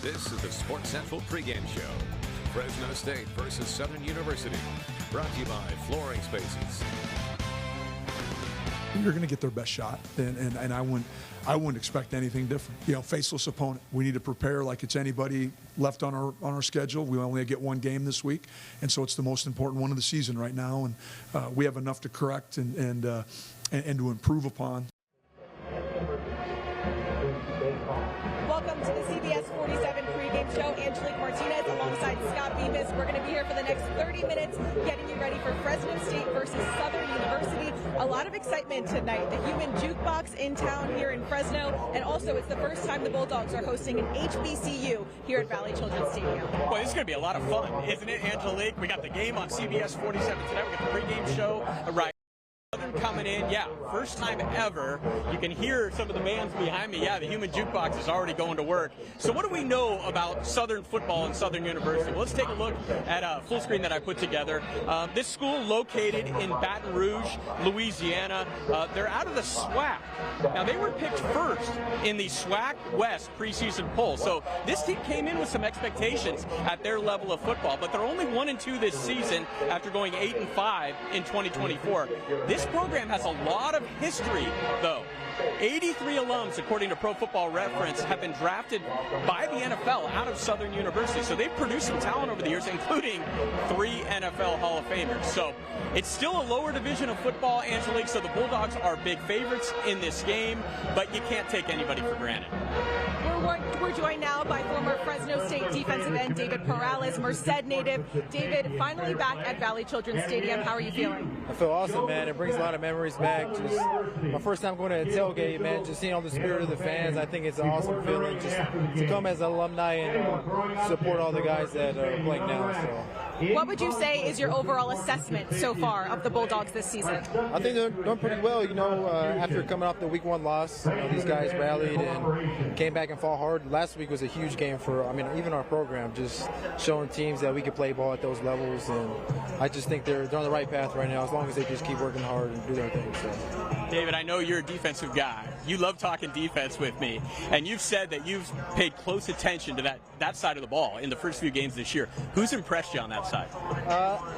This is the Sports Central Pregame Show. Fresno State versus Southern University. Brought to you by Flooring Spaces. You're going to get their best shot, and I wouldn't expect anything different. You know, faceless opponent. We need to prepare like it's anybody left on our schedule. We only get one game this week, and so it's the most important one of the season right now. And we have enough to correct and to improve upon. Welcome to the CBS47 Pregame Show. Angelique Martinez alongside Scott Bemis. We're going to be here for the next 30 minutes getting you ready for Fresno State versus Southern University. A lot of excitement tonight. The human jukebox in town here in Fresno, and also it's the first time the Bulldogs are hosting an HBCU here at Valley Children's Stadium. Boy, this is going to be a lot of fun, isn't it, Angelique? We got the game on CBS47 tonight. We got the pregame show right. Coming in, yeah, first time ever. You can hear some of the bands behind me. Yeah, the human jukebox is already going to work. So what do we know about Southern football and Southern University? Well, let's take a look at a full screen that I put together. This school located in Baton Rouge, Louisiana. They're out of the SWAC. Now, they were picked first in the SWAC West preseason poll. So this team came in with some expectations at their level of football, but they're only 1-2 this season after going 8-5 in 2024. This program has a lot of history, though. 83 alums, according to Pro Football Reference, have been drafted by the NFL out of Southern University. So they've produced some talent over the years, including 3 NFL Hall of Famers. So it's still a lower division of football, Angelique, so the Bulldogs are big favorites in this game, but you can't take anybody for granted. We're joined now by former Fresno State defensive end David Perales, Merced native. David, finally back at Valley Children's Stadium. How are you feeling? I feel awesome, man. It brings a lot of memories back. Just my first time going to a tailgate, man. Just seeing all the spirit of the fans. I think it's an awesome feeling just to come as an alumni and support all the guys that are playing now. So. What would you say is your overall assessment so far of the Bulldogs this season? I think they're doing pretty well. You know, after coming off the Week 1 loss, these guys rallied and came back and fought hard. Last week was a huge game for, even our program, just showing teams that we could play ball at those levels. And I just think they're on the right path right now, as long as they just keep working hard and do their thing. So. David, I know you're a defensive guy. You love talking defense with me, and you've said that you've paid close attention to that side of the ball in the first few games this year. Who's impressed you on that side?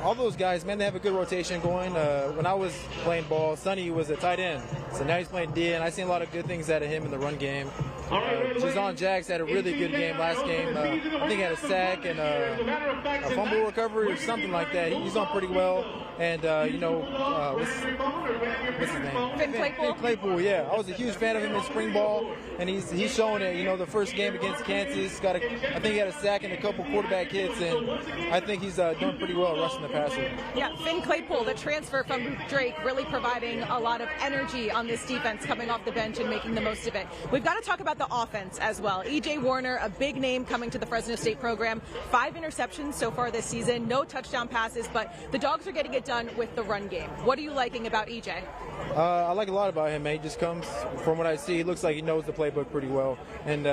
All those guys, man, they have a good rotation going. When I was playing ball, Sonny was a tight end, so now he's playing D, and I've seen a lot of good things out of him in the run game. Jazon Jags had a really good game last game. I think he had a sack and a fumble recovery or something like that. He's on pretty well. And, what's his name? Finn Claypool, yeah. I was a huge fan of him in spring ball, and he's showing it. You know, the first game against Kansas, I think he had a sack and a couple quarterback hits, and I think he's doing pretty well rushing the passer. Yeah, Finn Claypool, the transfer from Drake, really providing a lot of energy on this defense coming off the bench and making the most of it. We've got to talk about the offense as well. E.J. Warner, a big name coming to the Fresno State program. 5 interceptions so far this season, no touchdown passes, but the Dogs are getting it done with the run game. What are you liking about E.J.? I like a lot about him, man. He just comes, from what I see, he looks like he knows the playbook pretty well. And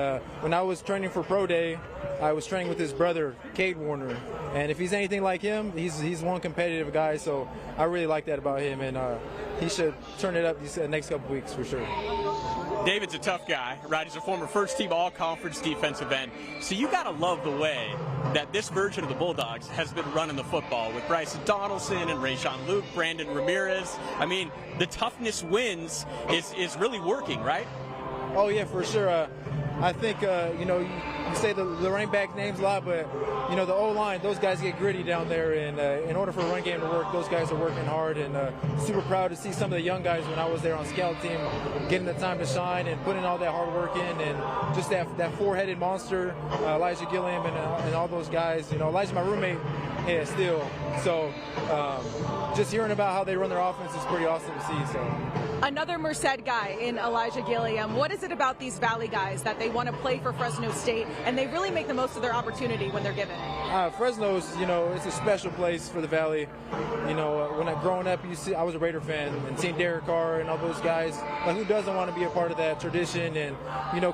when I was training for Pro Day, I was training with his brother, Cade Warner. And if he's anything like him, he's one competitive guy, so I really like that about him. And he should turn it up these next couple weeks for sure. David's a tough guy, right? He's a former first-team all-conference defensive end. So you got to love the way that this version of the Bulldogs has been running the football with Bryce Donaldson and Rayshawn Luke, Brandon Ramirez. I mean, the toughness wins is really working, right? Oh, yeah, for sure. I think, you say the running back names a lot, but, the O-line, those guys get gritty down there. And in order for a run game to work, those guys are working hard. And super proud to see some of the young guys when I was there on scout team getting the time to shine and putting all that hard work in. And just that four-headed monster, Elijah Gilliam and all those guys. Elijah's my roommate. Yeah, still. So just hearing about how they run their offense is pretty awesome to see. So. Another Merced guy in Elijah Gilliam. What is it about these Valley guys that they want to play for Fresno State and they really make the most of their opportunity when they're given it? Fresno's, it's a special place for the Valley. When growing up, I was a Raider fan and seeing Derek Carr and all those guys. Like, who doesn't want to be a part of that tradition? And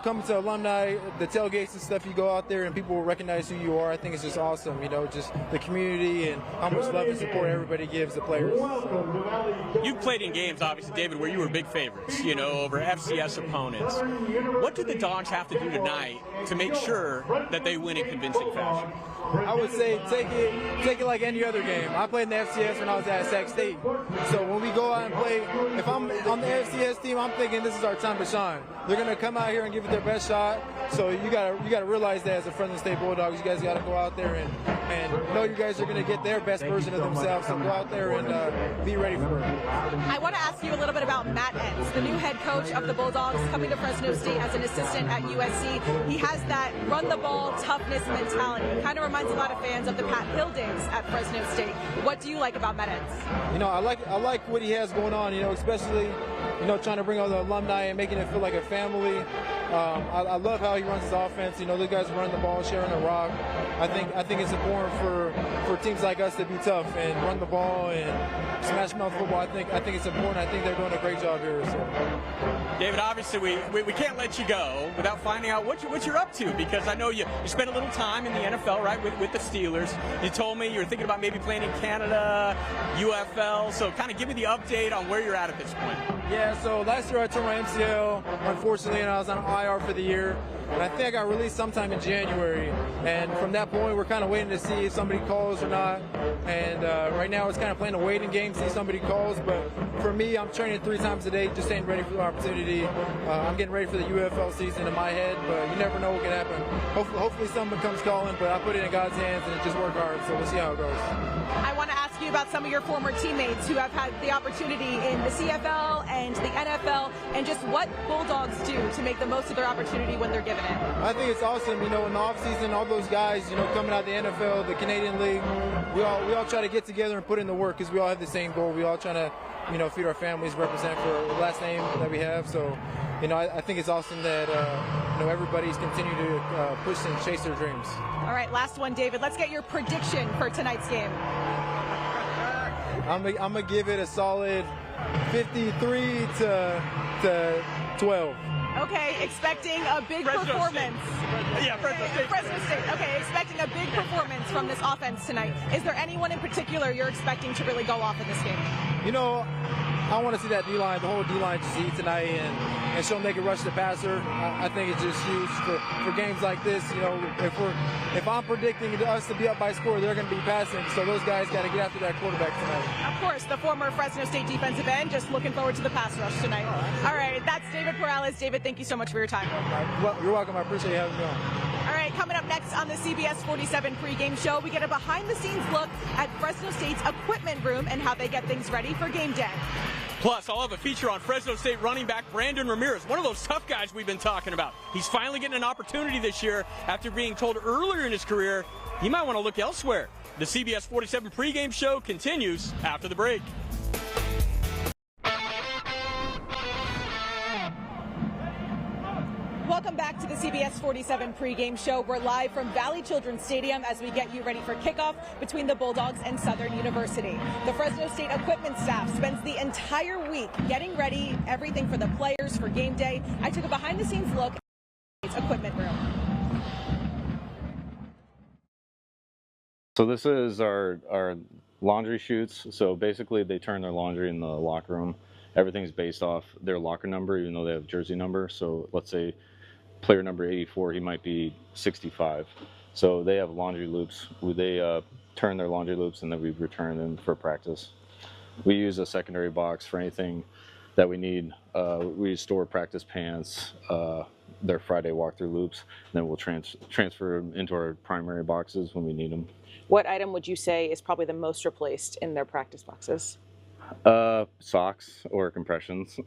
coming to alumni, the tailgates and stuff, you go out there and people will recognize who you are. I think it's just awesome. Just the community and how much love and support everybody gives the players. You played in games, obviously, David, where you were big favorites, you know, over FCS opponents. What do the Dogs have to do tonight to make sure that they win in convincing fashion? I would say take it like any other game. I played in the FCS when I was at Sac State. So when we go out and play, if I'm on the FCS team, I'm thinking this is our time to shine. They're gonna come out here and give it their best shot. So you gotta realize that as a Fresno State Bulldogs, you guys gotta go out there and know you guys are gonna get their best version of themselves. So go out there and be ready for it. I want to ask you a little bit about Matt Entz, the new head coach of the Bulldogs, coming to Fresno State as an assistant at USC. He has that run-the-ball toughness mentality. It kind of reminds a lot of fans of the Pat Hill days at Fresno State. What do you like about Matt Entz? You know, I like what he has going on. You know, especially trying to bring all the alumni and making it feel like a family. I love how he runs his offense. You know, the guys run the ball, sharing the rock. I think it's important for teams like us to be tough and run the ball and smash mouth football. I think it's important. I think they're doing a great job here. So. David, obviously we can't let you go without finding out what you're up to, because I know you spent a little time in the NFL, right, with the Steelers. You told me you were thinking about maybe playing in Canada, UFL. So kind of give me the update on where you're at this point. Yeah, so last year I tore my MCL, unfortunately, and I was on IR for the year. And I think I got released sometime in January. And from that point, we're kind of waiting to see if somebody calls or not. And right now, it's kind of playing a waiting game, see if somebody calls. But for me, I'm training 3 times a day, just staying ready for the opportunity. I'm getting ready for the UFL season in my head, but you never know what can happen. Hopefully someone comes calling, but I put it in God's hands and it just worked hard. So we'll see how it goes. I want to ask you about some of your former teammates who have had the opportunity in the CFL and the NFL, and just what Bulldogs do to make the most of their opportunity when they're given it. I think it's awesome. In the offseason, all those guys, coming out of the NFL, the Canadian League, we all try to get together and put in the work because we all have the same goal. We all trying to, feed our families, represent for the last name that we have. So, I think it's awesome that, everybody's continuing to push and chase their dreams. All right, last one, David. Let's get your prediction for tonight's game. I'm gonna give it a solid 53 to 12. Okay, expecting a big performance. Fresno State. Okay, expecting a big performance from this offense tonight. Is there anyone in particular you're expecting to really go off in this game? I want to see that D-line, the whole D-line just eat tonight and show them they can rush the passer. I think it's just huge for games like this. If I'm predicting us to be up by score, they're going to be passing. So those guys got to get after that quarterback tonight. Of course, the former Fresno State defensive end, just looking forward to the pass rush tonight. All right, that's David Perales. David, thank you so much for your time. Well, you're welcome. I appreciate you having me on. All right, coming up next on the CBS47 pregame show, we get a behind-the-scenes look at Fresno State's equipment room and how they get things ready for game day. Plus, I'll have a feature on Fresno State running back Brandon Ramirez, one of those tough guys we've been talking about. He's finally getting an opportunity this year after being told earlier in his career he might want to look elsewhere. The CBS47 pregame show continues after the break. Welcome back to the CBS47 pregame show. We're live from Valley Children's Stadium as we get you ready for kickoff between the Bulldogs and Southern University. The Fresno State equipment staff spends the entire week getting ready, everything for the players for game day. I took a behind-the-scenes look at its equipment room. So this is our laundry chutes. So basically they turn their laundry in the locker room. Everything's based off their locker number, even though they have jersey number. So let's say player number 84, he might be 65. So they have laundry loops. They turn their laundry loops and then we return them for practice. We use a secondary box for anything that we need. We store practice pants, their Friday walkthrough loops, and then we'll transfer them into our primary boxes when we need them. What item would you say is probably the most replaced in their practice boxes? Socks or compressions.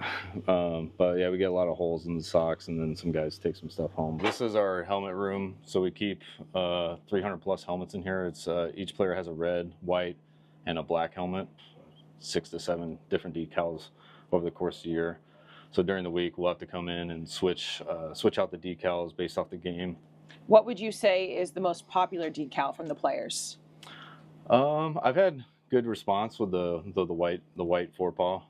But yeah, we get a lot of holes in the socks, and then some guys take some stuff home. This is our helmet room. So we keep 300 plus helmets in here. It's each player has a red, white, and a black helmet. 6 to 7 different decals over the course of the year. So during the week, we'll have to come in and switch out the decals based off the game. What would you say is the most popular decal from the players? I've had good response with the white forepaw,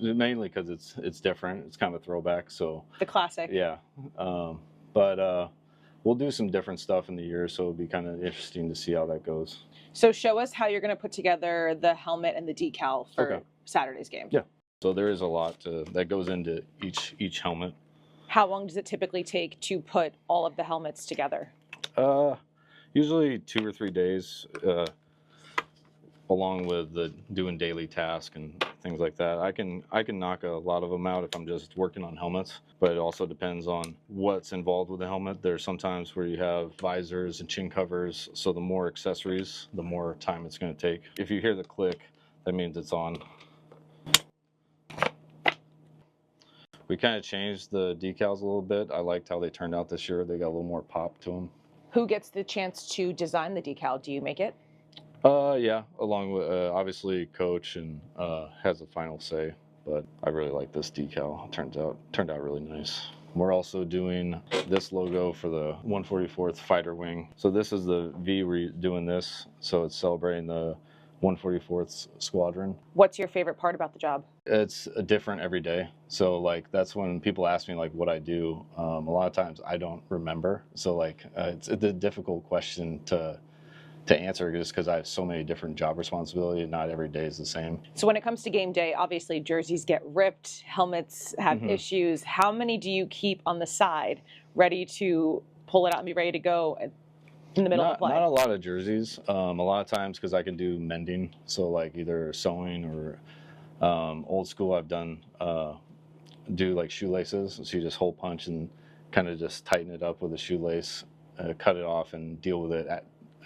mainly because it's different. It's kind of a throwback. So the classic. Yeah, but we'll do some different stuff in the year, so it'll be kind of interesting to see how that goes. So show us how you're going to put together the helmet and the decal for Saturday's game. Yeah. So there is a lot that goes into each helmet. How long does it typically take to put all of the helmets together? Usually 2 or 3 days, along with doing daily tasks and things like that. I can knock a lot of them out if I'm just working on helmets, but it also depends on what's involved with the helmet. There's sometimes where you have visors and chin covers, so the more accessories, the more time it's going to take. If you hear the click, that means it's on. We kind of changed the decals a little bit. I liked how they turned out this year. They got a little more pop to them. Who gets the chance to design the decal? Do you make it? Yeah, along with obviously coach and has the final say. But I really like this decal. It turned out really nice. We're also doing this logo for the 144th Fighter Wing. So this is the V. We're doing this, so it's celebrating the 144th Squadron. What's your favorite part about the job? It's different every day. So like that's when people ask me like what I do. A lot of times I don't remember. So like it's a difficult question to answer just because I have so many different job responsibilities. Not every day is the same. So when it comes to game day, obviously jerseys get ripped, helmets have issues. How many do you keep on the side ready to pull it out and be ready to go in the middle of play? Not a lot of jerseys. A lot of times because I can do mending. So like either sewing or old school I've done do like shoelaces. So you just hole punch and kind of just tighten it up with a shoelace, cut it off and deal with it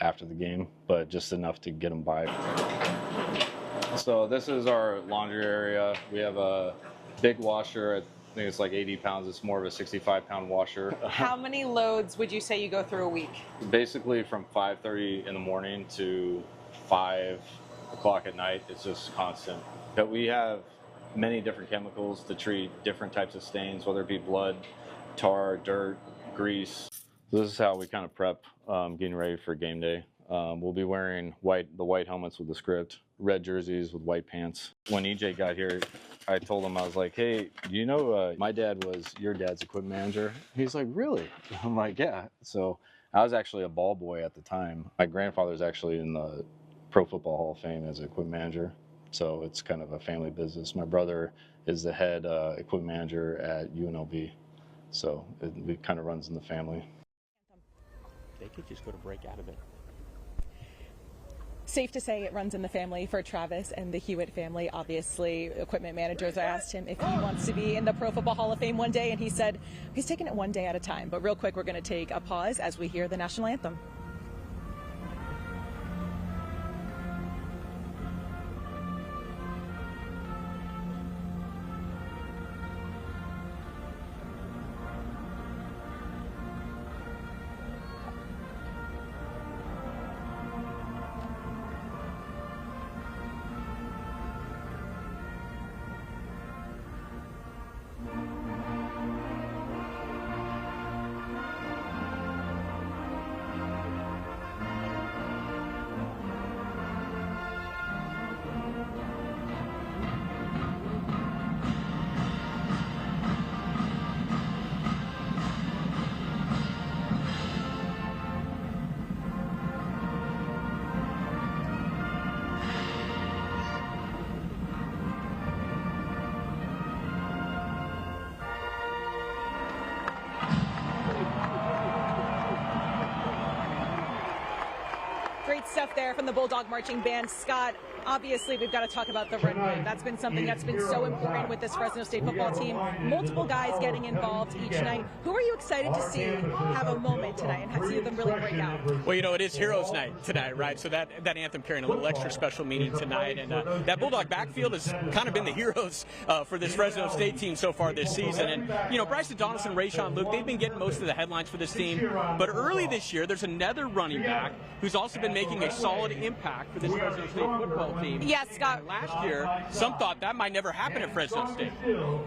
after the game, but just enough to get them by. So this is our laundry area. We have a big washer. I think it's like 80 pounds. It's more of a 65-pound washer. How many loads would you say you go through a week? Basically from 5:30 in the morning to 5 o'clock at night. It's just constant. But we have many different chemicals to treat different types of stains, whether it be blood, tar, dirt, grease. This is how we kind of prep getting ready for game day. We'll be wearing the white helmets with the script, red jerseys with white pants. When EJ got here, I told him, I was like, hey, you know, my dad was your dad's equipment manager? He's like, really? I'm like, yeah. So I was actually a ball boy at the time. My grandfather's actually in the Pro Football Hall of Fame as equipment manager. So it's kind of a family business. My brother is the head equipment manager at UNLV. So it kind of runs in the family. They could just go to break out of it. Safe to say it runs in the family for Travis and the Hewitt family. Obviously, equipment managers, I asked him if he wants to be in the Pro Football Hall of Fame one day, and he said he's taking it one day at a time. But real quick, we're going to take a pause as we hear the national anthem. Great stuff there from the Bulldog Marching Band. Scott, obviously we've got to talk about the run game. That's been something that's been so important with this Fresno State football team. Multiple guys getting involved each night. Who are you excited to see have a moment tonight and see them really break out? Well, you know, it is Heroes Night tonight, right? So that anthem carrying a little extra special meaning tonight. And that Bulldog backfield has kind of been the heroes for this Fresno State team so far this season. And, you know, Bryson Donaldson, Rayshawn Luke, they've been getting most of the headlines for this team. But early this year, there's another running back who's also been making a solid impact for this Fresno State football team. Yes, Scott. Last year, some thought that might never happen at Fresno State.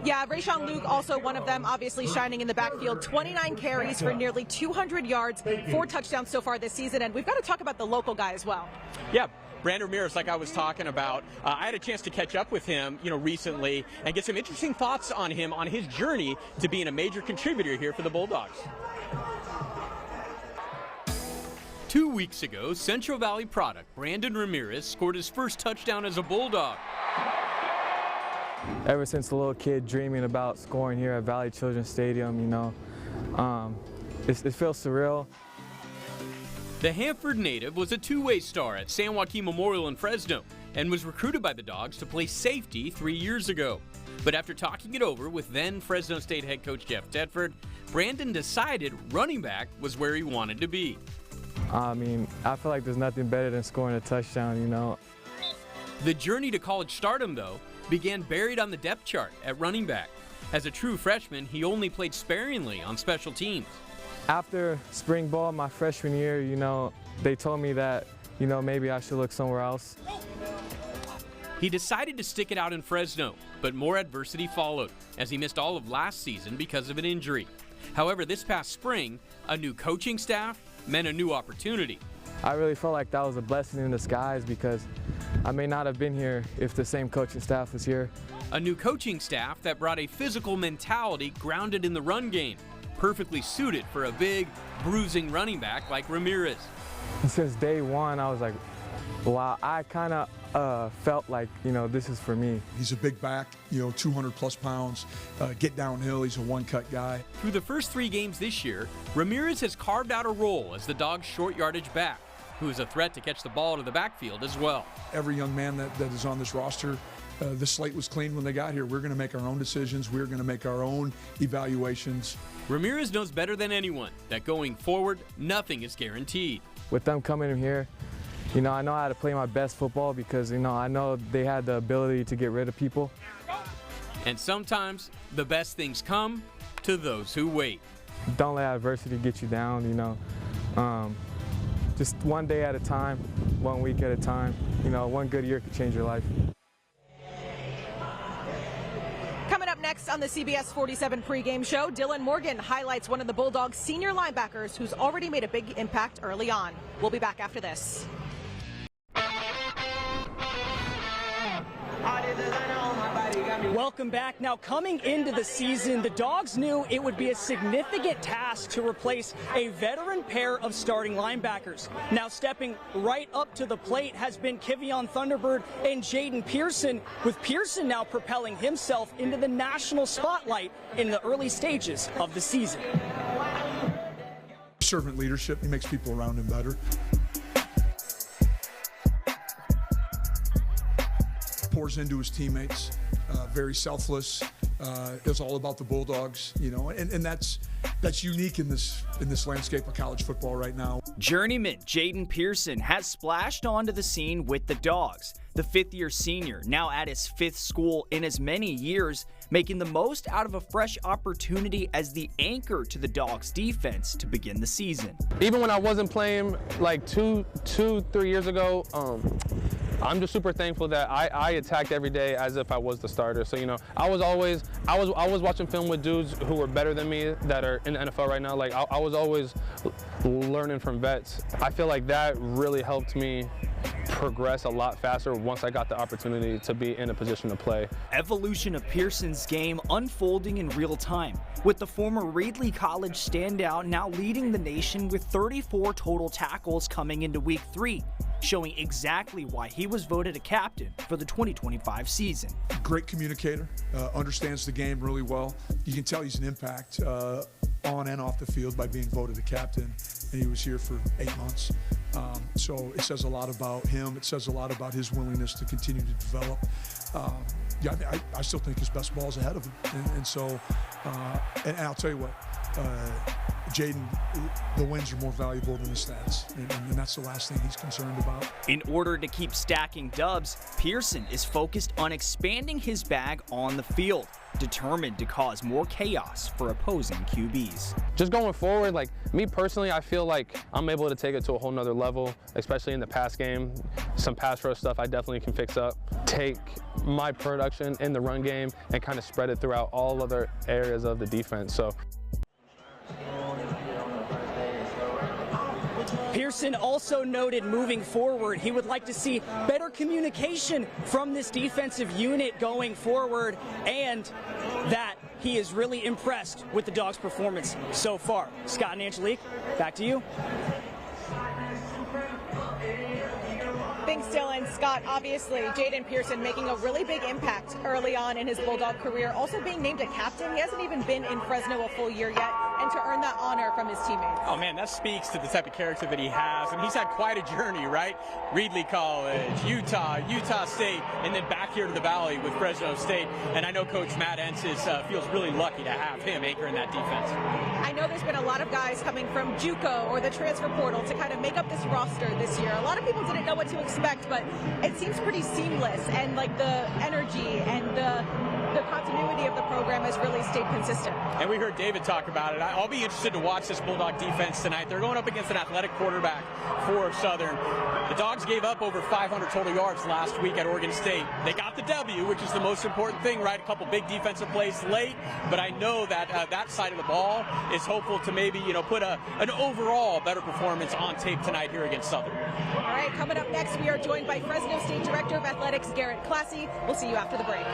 Yeah, Rayshawn Luke, also one of them, obviously shining in the backfield. 29 carries for nearly 200 yards, 4 touchdowns so far this season. And we've got to talk about the local guy as well. Yeah. Brandon Ramirez, like I was talking about, I had a chance to catch up with him, you know, recently and get some interesting thoughts on him, on his journey to being a major contributor here for the Bulldogs. 2 weeks ago, Central Valley product Brandon Ramirez scored his first touchdown as a Bulldog. ever since a little kid dreaming about scoring here at Valley Children's Stadium, you know. It feels surreal. The Hanford native was a two-way star at San Joaquin Memorial in Fresno and was recruited by the Dogs to play safety 3 years ago. But after talking it over with then Fresno State head coach Jeff Tedford, Brandon decided running back was where he wanted to be. I mean, I feel like there's nothing better than scoring a touchdown, you know. The journey to college stardom, though, began buried on the depth chart at running back. As a true freshman, he only played sparingly on special teams. After spring ball my freshman year, you know, they told me that, you know, maybe I should look somewhere else. He decided to stick it out in Fresno, but more adversity followed as he missed all of last season because of an injury. However, this past spring, a new coaching staff meant a new opportunity. I really felt like that was a blessing in disguise because I may not have been here if the same coaching staff was here. A new coaching staff that brought a physical mentality grounded in the run game, perfectly suited for a big, bruising running back like Ramirez. Since day one, I was like, wow, I kind of felt like, you know, this is for me. He's a big back, you know, 200+ pounds, get downhill, he's a one-cut guy. Through the first 3 games this year, Ramirez has carved out a role as the Dogs' short yardage back, who is a threat to catch the ball to the backfield as well. Every young man that is on this roster, the slate was clean when they got here. We're going to make our own decisions. We're going to make our own evaluations. Ramirez knows better than anyone that going forward, nothing is guaranteed. With them coming in here, you know, I know how to play my best football because, you know, I know they had the ability to get rid of people. And sometimes the best things come to those who wait. Don't let adversity get you down, you know. Just one day at a time, 1 week at a time. You know, one good year could change your life. Coming up next on the CBS47 pregame show, Dylan Morgan highlights one of the Bulldogs' senior linebackers who's already made a big impact early on. We'll be back after this. Welcome back. Now, coming into the season, the Dogs knew it would be a significant task to replace a veteran pair of starting linebackers. Now, stepping right up to the plate has been Kivion Thunderbird and Jaden Pearson, with Pearson now propelling himself into the national spotlight in the early stages of the season. Servant leadership, he makes people around him better. Pours into his teammates, very selfless. It's all about the Bulldogs, you know, and that's unique in this landscape of college football right now. Journeyman Jaden Pearson has splashed onto the scene with the Dogs. The fifth-year senior, now at his 5th school in as many years, making the most out of a fresh opportunity as the anchor to the Dogs' defense to begin the season. Even when I wasn't playing like 3 years ago, I'm just super thankful that I attacked every day as if I was the starter. So, you know, I was watching film with dudes who were better than me that are in the NFL right now. Like, I was always learning from vets. I feel like that really helped me progress a lot faster once I got the opportunity to be in a position to play. Evolution of Pearson's game unfolding in real time, with the former Reedley College standout now leading the nation with 34 total tackles coming into week 3, showing exactly why he was voted a captain for the 2025 season. Great communicator, understands the game really well. You can tell he's an impact on and off the field by being voted a captain, and he was here for 8 months. So it says a lot about him. It says a lot about his willingness to continue to develop. Yeah, I still think his best ball is ahead of him. And so, and I'll tell you what, Jaden, the wins are more valuable than the stats, and that's the last thing he's concerned about. In order to keep stacking dubs, Pearson is focused on expanding his bag on the field, determined to cause more chaos for opposing QBs. Just going forward, like me personally, I feel like I'm able to take it to a whole nother level, especially in the pass game. Some pass rush stuff I definitely can fix up. Take my production in the run game and kind of spread it throughout all other areas of the defense. So. Pearson also noted moving forward he would like to see better communication from this defensive unit going forward, and that he is really impressed with the Dogs' performance so far. Scott and Angelique, back to you. Thanks, Dylan. And Scott, obviously, Jaden Pearson making a really big impact early on in his Bulldog career, also being named a captain. He hasn't even been in Fresno a full year yet, and to earn that honor from his teammates. Oh man, that speaks to the type of character that he has, and he's had quite a journey, right? Reedley College, Utah State, and then back here to the Valley with Fresno State. And I know Coach Matt Ensis feels really lucky to have him anchoring that defense. I know there's been a lot of guys coming from JUCO or the transfer portal to kind of make up this roster this year. A lot of people didn't know what to expect, but it seems pretty seamless, and like the energy and the continuity of the program has really stayed consistent. And we heard David talk about it. I'll be interested to watch this Bulldog defense tonight. They're going up against an athletic quarterback for Southern. The Dogs gave up over 500 total yards last week at Oregon State. They got the W, which is the most important thing, right? A couple big defensive plays late, but I know that that side of the ball is hopeful to maybe, put an overall better performance on tape tonight here against Southern. All right, coming up next, we are joined by Fresno State Director of Athletics, Garrett Classy. We'll see you after the break.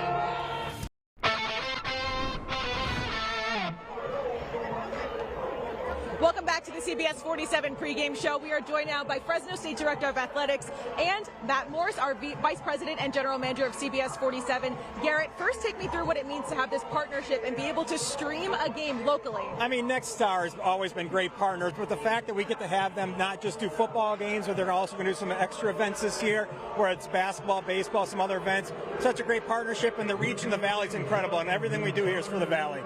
Welcome back to the CBS 47 pregame show. We are joined now by Fresno State Director of Athletics and Matt Morris, our Vice President and General Manager of CBS 47. Garrett, first take me through what it means to have this partnership and be able to stream a game locally. I mean, Nexstar has always been great partners, but the fact that we get to have them not just do football games, but they're also going to do some extra events this year, where it's basketball, baseball, some other events. Such a great partnership, and the reach in the Valley is incredible, and everything we do here is for the Valley.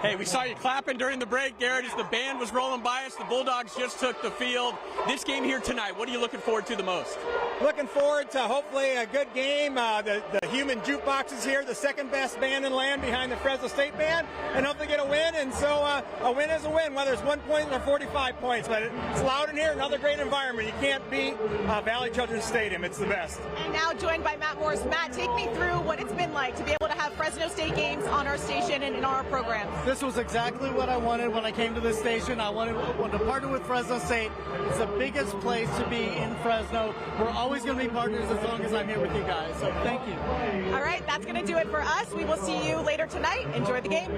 Hey, we saw you clapping during the break, Garrett, as the band was rolling by us. The Bulldogs just took the field. This game here tonight, what are you looking forward to the most? Looking forward to hopefully a good game. The human jukebox is here, the second best band in land behind the Fresno State band, and hopefully get a win. And so a win is a win, whether it's 1 point or 45 points. But it's loud in here, another great environment. You can't beat Valley Children's Stadium. It's the best. And now joined by Matt Morris. Matt, take me through what it's been like to be able to have Fresno State games on our station and in our programs. This was exactly what I wanted when I came to this station. I wanted to partner with Fresno State. It's the biggest place to be in Fresno. We're always going to be partners as long as I'm here with you guys. So thank you. All right, that's going to do it for us. We will see you later tonight. Enjoy the game.